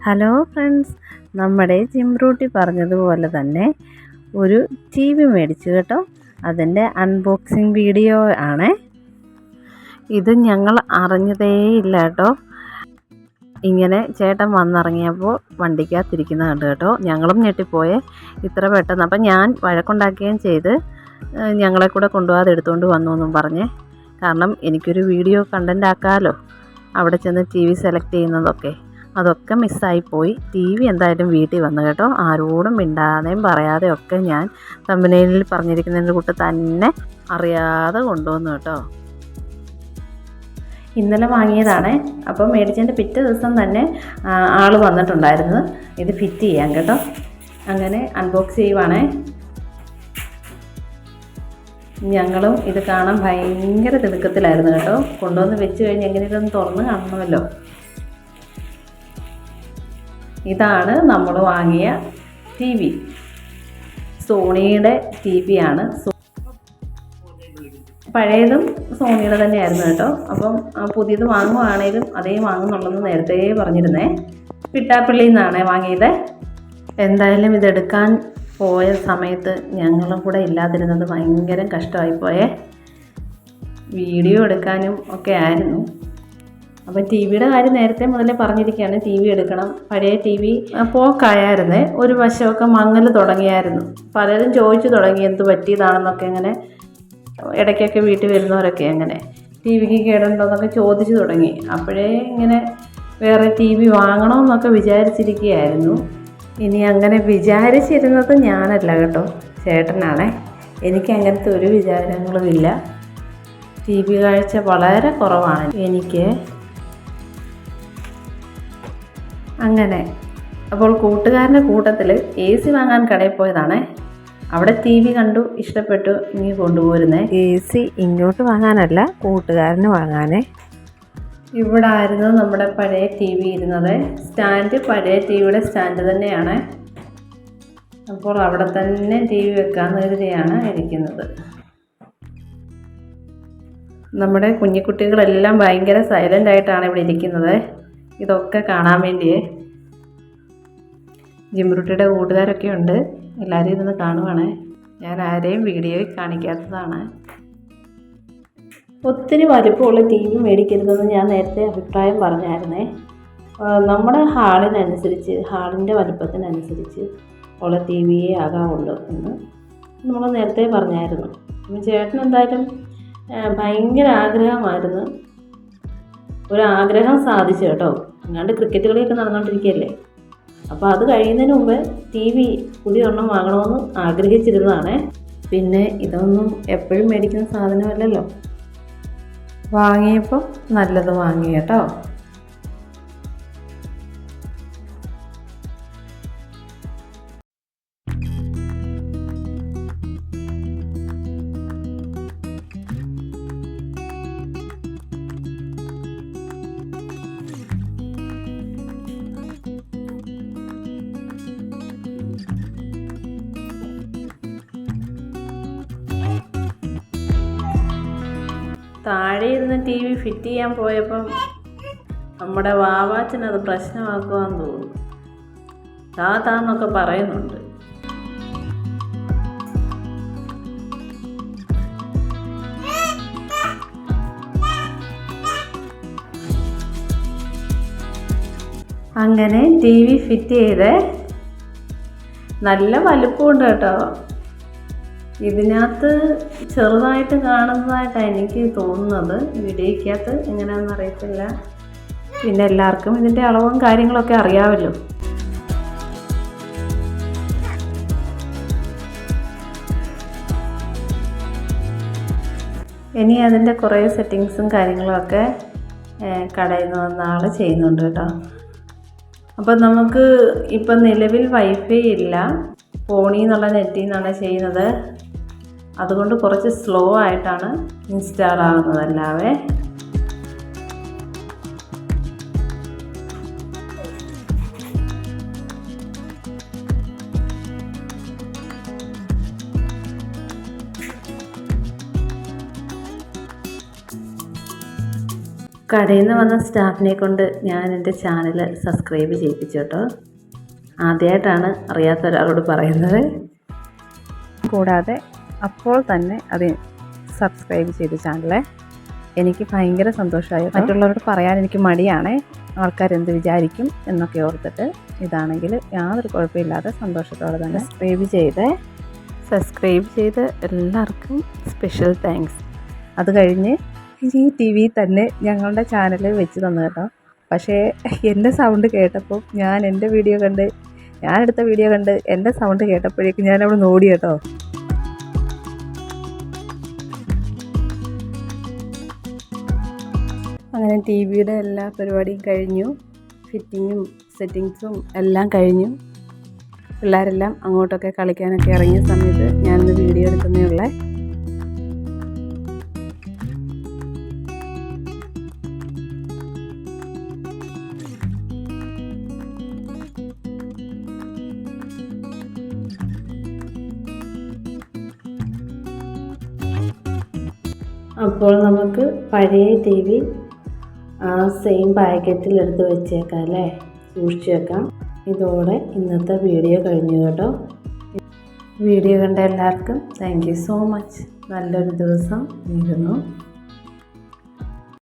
Hello friends, നമ്മുടെ ജിംറൂട്ടി പറഞ്ഞതുപോലെ തന്നെ ഒരു ടി വി മേടിച്ചു കേട്ടോ. അതിൻ്റെ അൺബോക്സിങ് വീഡിയോ ആണ് ഇത്. ഞങ്ങൾ അറിഞ്ഞതേ ഇല്ല കേട്ടോ. ഇങ്ങനെ ചേട്ടൻ വന്നിറങ്ങിയപ്പോൾ വണ്ടിക്കകത്തിരിക്കുന്നത് കണ്ടു കേട്ടോ. ഞങ്ങളും ഞെട്ടിപ്പോയേ, ഇത്ര പെട്ടെന്ന്. അപ്പം ഞാൻ വഴക്കുണ്ടാക്കുകയും ചെയ്ത് ഞങ്ങളെ കൂടെ കൊണ്ടുപോകാതെ എടുത്തുകൊണ്ട് വന്നു എന്നും പറഞ്ഞേ. കാരണം എനിക്കൊരു വീഡിയോ കണ്ടൻ്റ് ആക്കാമല്ലോ, അവിടെ ചെന്ന് ടി വി സെലക്ട് ചെയ്യുന്നതൊക്കെ. അതൊക്കെ മിസ്സായിപ്പോയി. ടി വി എന്തായാലും വീട്ടിൽ വന്നു കേട്ടോ. ആരോടും മിണ്ടാതെയും പറയാതെയും ഒക്കെ ഞാൻ തമ്പനയിലിൽ പറഞ്ഞിരിക്കുന്നതിൻ്റെ കൂട്ട് തന്നെ അറിയാതെ കൊണ്ടുവന്നു കേട്ടോ. ഇന്നലെ വാങ്ങിയതാണ്. അപ്പം മേടിച്ചതിൻ്റെ പിറ്റേ ദിവസം തന്നെ ആൾ വന്നിട്ടുണ്ടായിരുന്നു ഇത് ഫിറ്റ് ചെയ്യാൻ കേട്ടോ. അങ്ങനെ അൺബോക്സ് ചെയ്യുവാണേ. ഞങ്ങളും ഇത് കാണാൻ ഭയങ്കര തിടുക്കത്തിലായിരുന്നു കേട്ടോ. കൊണ്ടുവന്ന് വെച്ച് കഴിഞ്ഞ് എങ്ങനെയൊക്കെ തുറന്ന് കാണണമല്ലോ. ഇതാണ് നമ്മൾ വാങ്ങിയ ടി വി. സോണിയുടെ ടി വി ആണ്. പഴയതും സോണിയുടെ തന്നെയായിരുന്നു കേട്ടോ. അപ്പം പുതിയത് വാങ്ങുവാണേലും അതേ വാങ്ങുന്നുള്ളതെന്ന് നേരത്തെ പറഞ്ഞിരുന്നേ. പിട്ടാപ്പള്ളിയിൽ നിന്നാണ് വാങ്ങിയത്. എന്തായാലും ഇതെടുക്കാൻ പോയ സമയത്ത് ഞങ്ങളും കൂടെ ഇല്ലാതിരുന്നത് ഭയങ്കര കഷ്ടമായിപ്പോയേ. വീഡിയോ എടുക്കാനും ഒക്കെ ആയിരുന്നു. അപ്പം ടി വിയുടെ കാര്യം നേരത്തെ മുതലേ പറഞ്ഞിരിക്കുകയാണ്, ടി വി എടുക്കണം. പഴയ ടി വി പോക്കായായിരുന്നേ. ഒരു വശമൊക്കെ മങ്ങൽ തുടങ്ങിയായിരുന്നു. പലരും ചോദിച്ചു തുടങ്ങി എന്ത് പറ്റിയതാണെന്നൊക്കെ. അങ്ങനെ ഇടയ്ക്കൊക്കെ വീട്ടിൽ വരുന്നവരൊക്കെ അങ്ങനെ ടി വിക്ക് കേടുണ്ടോയെന്നൊക്കെ ചോദിച്ചു തുടങ്ങി. അപ്പോഴേ ഇങ്ങനെ വേറെ ടി വി വാങ്ങണമെന്നൊക്കെ വിചാരിച്ചിരിക്കുകയായിരുന്നു. ഇനി അങ്ങനെ വിചാരിച്ചിരുന്നത് ഞാനല്ല കേട്ടോ, ചേട്ടനാണേ. എനിക്ക് അങ്ങനത്തെ ഒരു വിചാരങ്ങളുമില്ല. ടി വി കാഴ്ച വളരെ കുറവാണ് എനിക്ക്. അങ്ങനെ അപ്പോൾ കൂട്ടുകാരൻ്റെ കൂട്ടത്തിൽ എ സി വാങ്ങാൻ കടയിൽ പോയതാണേ. അവിടെ ടി വി കണ്ടു, ഇഷ്ടപ്പെട്ടു, ഇനി കൊണ്ടുപോരുന്നേ. എ സി ഇങ്ങോട്ട് വാങ്ങാനല്ല, കൂട്ടുകാരന് വാങ്ങാനേ. ഇവിടെ ആയിരുന്നു നമ്മുടെ പഴയ ടി വി ഇരുന്നത്. സ്റ്റാൻഡ് പഴയ ടി വിയുടെ സ്റ്റാൻഡ് തന്നെയാണ്. അപ്പോൾ അവിടെ തന്നെ ടി വി വെക്കാമെന്ന് കരുതിയാണ് ഇരിക്കുന്നത്. നമ്മുടെ കുഞ്ഞിക്കുട്ടികളെല്ലാം ഭയങ്കര സൈലൻ്റ് ആയിട്ടാണ് ഇവിടെ ഇരിക്കുന്നത്, ഇതൊക്കെ കാണാൻ വേണ്ടിയേ. ജിംറൂട്ടിയുടെ കൂട്ടുകാരൊക്കെ ഉണ്ട്, എല്ലാവരും ഇരുന്ന് കാണുവാണ്. ഞാൻ ആരെയും വീഡിയോയിൽ കാണിക്കാത്തതാണ്. ഒത്തിരി വലുപ്പമുള്ള ടി വി മേടിക്കരുതെന്ന് ഞാൻ നേരത്തെ അഭിപ്രായം പറഞ്ഞായിരുന്നേ. നമ്മുടെ ഹാളിനനുസരിച്ച്, ഹാളിൻ്റെ വലുപ്പത്തിനനുസരിച്ച് ഉള്ള ടി വിയേ ആകാവുള്ളൂ എന്ന് നമ്മൾ നേരത്തെ പറഞ്ഞായിരുന്നു. ചേട്ടൻ എന്തായാലും ഭയങ്കര ആഗ്രഹമായിരുന്നു. ഒരാഗ്രഹം സാധിച്ചു കേട്ടോ. അല്ലാണ്ട് ക്രിക്കറ്റ് കളിയൊക്കെ നടന്നുകൊണ്ടിരിക്കുകയല്ലേ. അപ്പോൾ അത് കഴിയുന്നതിന് മുമ്പ് ടി വി പുതിയ ഒരെണ്ണം വാങ്ങണമെന്ന് ആഗ്രഹിച്ചിരുന്നതാണ്. പിന്നെ ഇതൊന്നും എപ്പോഴും മേടിക്കുന്ന സാധനമല്ലല്ലോ. വാങ്ങിയപ്പോൾ നല്ലത് വാങ്ങി കേട്ടോ. താഴെ ഇരുന്ന് ടി വി ഫിറ്റ് ചെയ്യാൻ പോയപ്പം നമ്മുടെ വാവാച്ചനത് പ്രശ്നമാക്കുവാന്ന് തോന്നുന്നു. താന്നൊക്കെ പറയുന്നുണ്ട്. അങ്ങനെ ടി വി ഫിറ്റ് ചെയ്ത് നല്ല വലുപ്പമുണ്ട് കേട്ടോ. ഇതിനകത്ത് ചെറുതായിട്ട് കാണുന്നതായിട്ടാണ് എനിക്ക് തോന്നുന്നത്. വീഡിയോയ്ക്കകത്ത് എങ്ങനെയാണെന്ന് അറിയത്തില്ല. പിന്നെ എല്ലാവർക്കും ഇതിൻ്റെ അളവും കാര്യങ്ങളൊക്കെ അറിയാമല്ലോ. ഇനി അതിൻ്റെ കുറേ സെറ്റിങ്സും കാര്യങ്ങളുമൊക്കെ കടയിൽ നിന്ന് വന്ന ആൾ ചെയ്യുന്നുണ്ട് കേട്ടോ. അപ്പം നമുക്ക് ഇപ്പം നിലവിൽ വൈഫൈ ഇല്ല, ഫോണിൽ നിന്നുള്ള നെറ്റിൽ നിന്നാണ് ചെയ്യുന്നത്. അതുകൊണ്ട് കുറച്ച് സ്ലോ ആയിട്ടാണ് ഇൻസ്റ്റാൾ ആകുന്നതല്ലാവേ. കടയിൽ നിന്ന് വന്ന സ്റ്റാഫിനെ കൊണ്ട് ഞാൻ എൻ്റെ ചാനൽ സബ്സ്ക്രൈബ് ചെയ്യിപ്പിച്ചു കേട്ടോ. ആദ്യമായിട്ടാണ് അറിയാത്ത ഒരാളോട് പറയുന്നത്. കൂടാതെ അപ്പോൾ തന്നെ അത് സബ്സ്ക്രൈബ് ചെയ്തു ചാനൽ. എനിക്ക് ഭയങ്കര സന്തോഷമായി. മറ്റുള്ളവരോട് പറയാൻ എനിക്ക് മടിയാണേ, ആൾക്കാരെന്ത് വിചാരിക്കും എന്നൊക്കെ ഓർത്തിട്ട്. ഇതാണെങ്കിൽ യാതൊരു കുഴപ്പമില്ലാതെ സന്തോഷത്തോടെ തന്നെ സബ്സ്ക്രൈബ് ചെയ്ത് എല്ലാവർക്കും സ്പെഷ്യൽ താങ്ക്സ്. അത് കഴിഞ്ഞ് ഈ ടി വി തന്നെ ഞങ്ങളുടെ ചാനൽ വെച്ച് തന്നു കേട്ടോ. പക്ഷേ എൻ്റെ സൗണ്ട് കേട്ടപ്പോൾ ഞാൻ എടുത്ത വീഡിയോ കണ്ട് എൻ്റെ സൗണ്ട് കേട്ടപ്പോഴേക്കും ഞാൻ അവിടെ ഓടി കേട്ടോ. അങ്ങനെ ടി വിയുടെ എല്ലാ പരിപാടിയും കഴിഞ്ഞു. ഫിറ്റിങ്ങും സെറ്റിങ്സും എല്ലാം കഴിഞ്ഞു. പിള്ളേരെല്ലാം അങ്ങോട്ടൊക്കെ കളിക്കാനൊക്കെ ഇറങ്ങിയ സമയത്ത് ഞാനൊന്ന് വീഡിയോ എടുക്കുന്നേ ഉള്ളേ. അപ്പോൾ നമുക്ക് പഴയ ടി വി ആ സെയിം പാക്കറ്റിൽ എടുത്ത് വെച്ചേക്കാം അല്ലേ, സൂക്ഷിച്ച് വെക്കാം. ഇതോടെ ഇന്നത്തെ വീഡിയോ കഴിഞ്ഞു കേട്ടോ. വീഡിയോ കണ്ട എല്ലാവർക്കും താങ്ക് യു സോ മച്ച്. നല്ലൊരു ദിവസം നേരുന്നു.